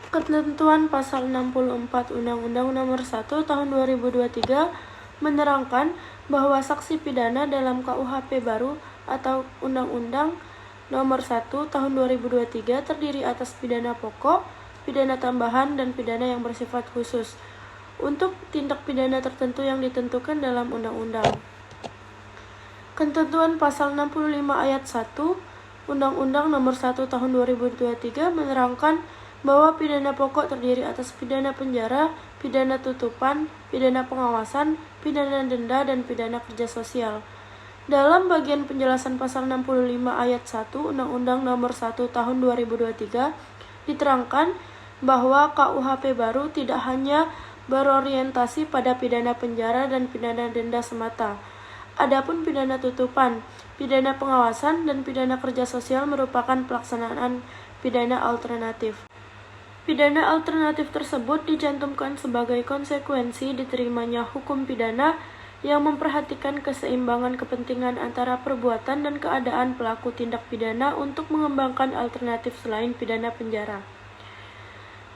Ketentuan Pasal 64 Undang-Undang Nomor 1 Tahun 2023 menerangkan bahwa saksi pidana dalam KUHP baru atau Undang-Undang Nomor 1 Tahun 2023 terdiri atas pidana pokok, pidana tambahan, dan pidana yang bersifat khusus untuk tindak pidana tertentu yang ditentukan dalam undang-undang. Ketentuan Pasal 65 Ayat 1 Undang-Undang Nomor 1 Tahun 2023 menerangkan bahwa pidana pokok terdiri atas pidana penjara, pidana tutupan, pidana pengawasan, pidana denda, dan pidana kerja sosial. Dalam bagian penjelasan Pasal 65 Ayat 1 Undang-Undang Nomor 1 Tahun 2023 diterangkan bahwa KUHP baru tidak hanya berorientasi pada pidana penjara dan pidana denda semata. Adapun pidana tutupan, pidana pengawasan, dan pidana kerja sosial merupakan pelaksanaan pidana alternatif. Pidana alternatif tersebut dicantumkan sebagai konsekuensi diterimanya hukum pidana yang memperhatikan keseimbangan kepentingan antara perbuatan dan keadaan pelaku tindak pidana untuk mengembangkan alternatif selain pidana penjara.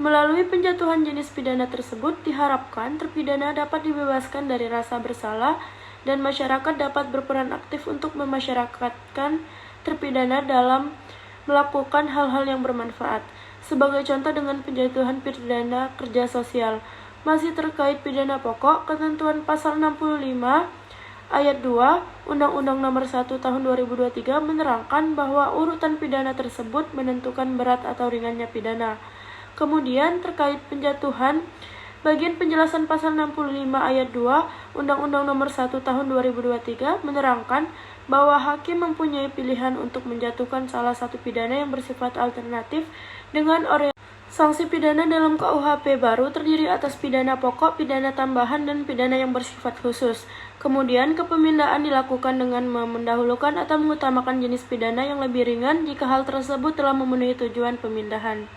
Melalui penjatuhan jenis pidana tersebut, diharapkan terpidana dapat dibebaskan dari rasa bersalah dan masyarakat dapat berperan aktif untuk memasyarakatkan terpidana dalam melakukan hal-hal yang bermanfaat. Sebagai contoh dengan penjatuhan pidana kerja sosial. Masih terkait pidana pokok, ketentuan Pasal 65 Ayat 2 Undang-Undang Nomor 1 Tahun 2023 menerangkan bahwa urutan pidana tersebut menentukan berat atau ringannya pidana. Kemudian terkait penjatuhan, bagian penjelasan Pasal 65 Ayat 2 Undang-Undang Nomor 1 Tahun 2023 menerangkan bahwa hakim mempunyai pilihan untuk menjatuhkan salah satu pidana yang bersifat alternatif dengan sanksi pidana dalam KUHP baru terdiri atas pidana pokok, pidana tambahan, dan pidana yang bersifat khusus. Kemudian kepemindaan dilakukan dengan mendahulukan atau mengutamakan jenis pidana yang lebih ringan jika hal tersebut telah memenuhi tujuan pemindahan.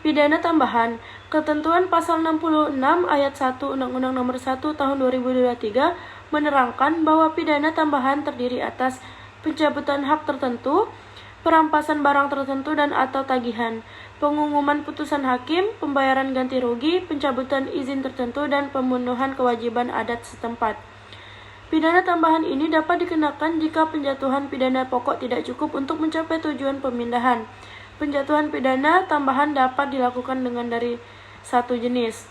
Pidana tambahan. Ketentuan Pasal 66 Ayat 1 Undang-Undang Nomor 1 Tahun 2023 menerangkan bahwa pidana tambahan terdiri atas pencabutan hak tertentu, perampasan barang tertentu dan atau tagihan, pengumuman putusan hakim, pembayaran ganti rugi, pencabutan izin tertentu, dan pemenuhan kewajiban adat setempat. Pidana tambahan ini dapat dikenakan jika penjatuhan pidana pokok tidak cukup untuk mencapai tujuan pemindahan. Penjatuhan pidana tambahan dapat dilakukan dengan dari satu jenis.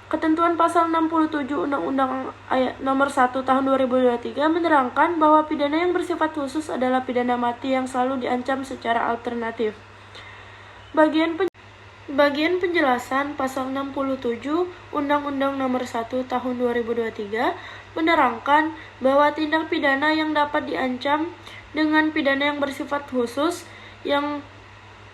Ketentuan Pasal 67 Undang-Undang Nomor 1 Tahun 2023 menerangkan bahwa pidana yang bersifat khusus adalah pidana mati yang selalu diancam secara alternatif. Bagian penjelasan Pasal 67 Undang-Undang Nomor 1 Tahun 2023 menerangkan bahwa tindak pidana yang dapat diancam dengan pidana yang bersifat khusus yang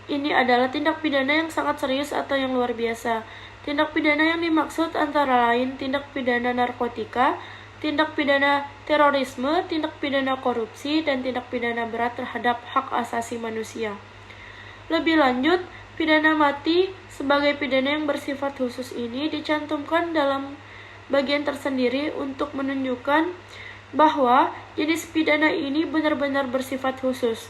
ini adalah tindak pidana yang sangat serius atau yang luar biasa. Tindak pidana yang dimaksud antara lain tindak pidana narkotika, tindak pidana terorisme, tindak pidana korupsi, dan tindak pidana berat terhadap hak asasi manusia. Lebih lanjut, pidana mati sebagai pidana yang bersifat khusus ini dicantumkan dalam bagian tersendiri untuk menunjukkan bahwa jenis pidana ini benar-benar bersifat khusus.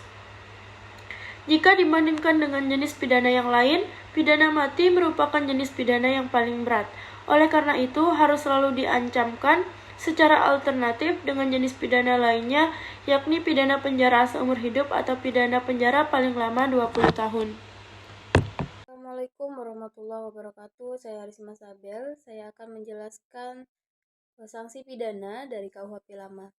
Jika dibandingkan dengan jenis pidana yang lain, pidana mati merupakan jenis pidana yang paling berat. Oleh karena itu, harus selalu diancamkan secara alternatif dengan jenis pidana lainnya, yakni pidana penjara seumur hidup atau pidana penjara paling lama 20 tahun. Assalamualaikum warahmatullahi wabarakatuh. Saya Arisma Sabel. Saya akan menjelaskan sanksi pidana dari KUHP lama.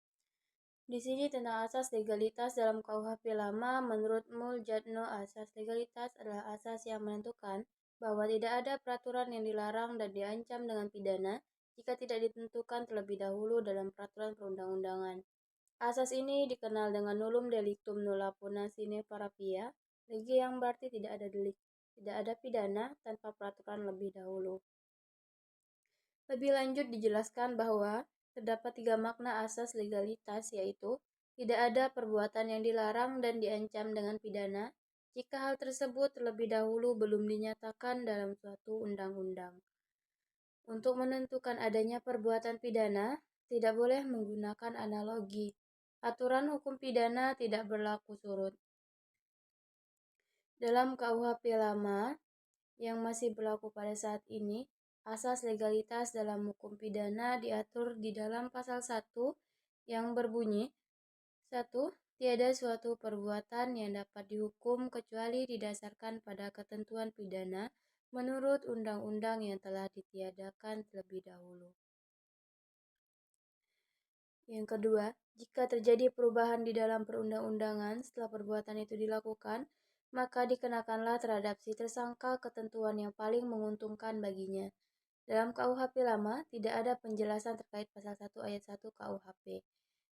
Di sini tentang asas legalitas dalam KUHP lama. Menurut Muljadno, asas legalitas adalah asas yang menentukan bahwa tidak ada peraturan yang dilarang dan diancam dengan pidana jika tidak ditentukan terlebih dahulu dalam peraturan perundang-undangan. Asas ini dikenal dengan nullum delictum nulla puna sine parapia, lege yang berarti tidak ada pidana tanpa peraturan lebih dahulu. Lebih lanjut dijelaskan bahwa terdapat 3 makna asas legalitas, yaitu tidak ada perbuatan yang dilarang dan diancam dengan pidana jika hal tersebut terlebih dahulu belum dinyatakan dalam suatu undang-undang. Untuk menentukan adanya perbuatan pidana, tidak boleh menggunakan analogi. Aturan hukum pidana tidak berlaku surut. Dalam KUHP lama, yang masih berlaku pada saat ini, asas legalitas dalam hukum pidana diatur di dalam pasal 1 yang berbunyi, 1. Tiada suatu perbuatan yang dapat dihukum kecuali didasarkan pada ketentuan pidana menurut undang-undang yang telah ditiadakan terlebih dahulu. Yang kedua, jika terjadi perubahan di dalam perundang-undangan setelah perbuatan itu dilakukan, maka dikenakanlah terhadap si tersangka ketentuan yang paling menguntungkan baginya. Dalam KUHP lama, tidak ada penjelasan terkait pasal 1 ayat 1 KUHP.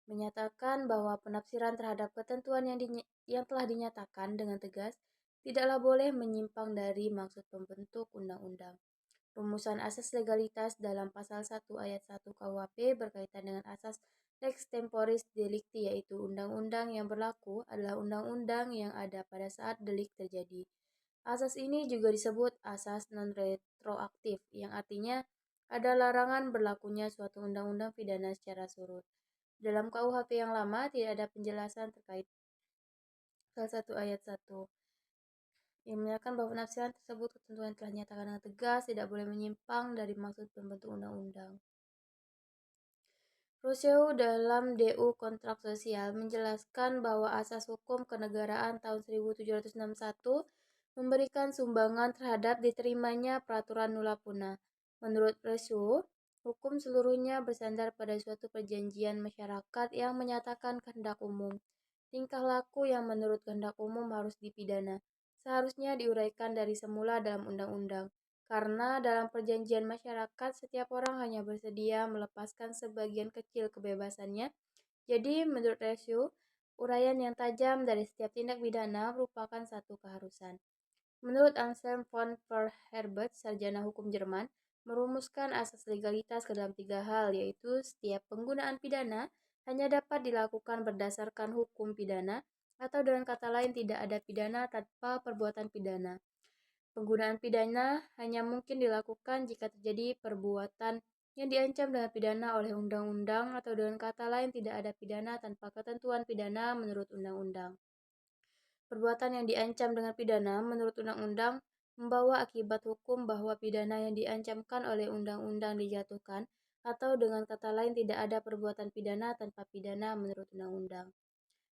Menyatakan bahwa penafsiran terhadap ketentuan yang telah dinyatakan dengan tegas tidaklah boleh menyimpang dari maksud pembentuk undang-undang. Rumusan asas legalitas dalam pasal 1 ayat 1 KUHP berkaitan dengan asas lex temporis delicti, yaitu undang-undang yang berlaku adalah undang-undang yang ada pada saat delik terjadi. Asas ini juga disebut asas non-retroaktif, yang artinya ada larangan berlakunya suatu undang-undang pidana secara surut. Dalam KUHP yang lama tidak ada penjelasan terkait pasal 1 ayat 1 yang menyatakan bahwa penafsiran tersebut ketentuan telah dinyatakan dengan tegas tidak boleh menyimpang dari maksud pembentuk undang-undang. Rousseau dalam DU Kontrak Sosial menjelaskan bahwa asas hukum kenegaraan tahun 1761 memberikan sumbangan terhadap diterimanya peraturan nula punah. Menurut Rousseau, hukum seluruhnya bersandar pada suatu perjanjian masyarakat yang menyatakan kehendak umum. Tingkah laku yang menurut kehendak umum harus dipidana, seharusnya diuraikan dari semula dalam undang-undang. Karena dalam perjanjian masyarakat, setiap orang hanya bersedia melepaskan sebagian kecil kebebasannya. Jadi, menurut Rousseau, uraian yang tajam dari setiap tindak pidana merupakan satu keharusan. Menurut Anselm von Herbert, sarjana hukum Jerman, merumuskan asas legalitas ke dalam 3 hal, yaitu setiap penggunaan pidana hanya dapat dilakukan berdasarkan hukum pidana, atau dengan kata lain tidak ada pidana tanpa perbuatan pidana. Penggunaan pidana hanya mungkin dilakukan jika terjadi perbuatan yang diancam dengan pidana oleh undang-undang, atau dengan kata lain tidak ada pidana tanpa ketentuan pidana menurut undang-undang. Perbuatan yang diancam dengan pidana menurut undang-undang membawa akibat hukum bahwa pidana yang diancamkan oleh undang-undang dijatuhkan, atau dengan kata lain tidak ada perbuatan pidana tanpa pidana menurut undang-undang.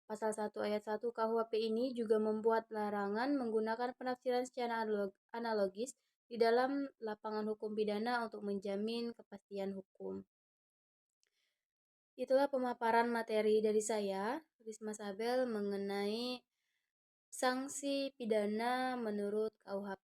Pasal 1 ayat 1 KUHP ini juga membuat larangan menggunakan penafsiran secara analogis di dalam lapangan hukum pidana untuk menjamin kepastian hukum. Itulah pemaparan materi dari saya, Risma Sabel, mengenai sanksi pidana menurut KUHP.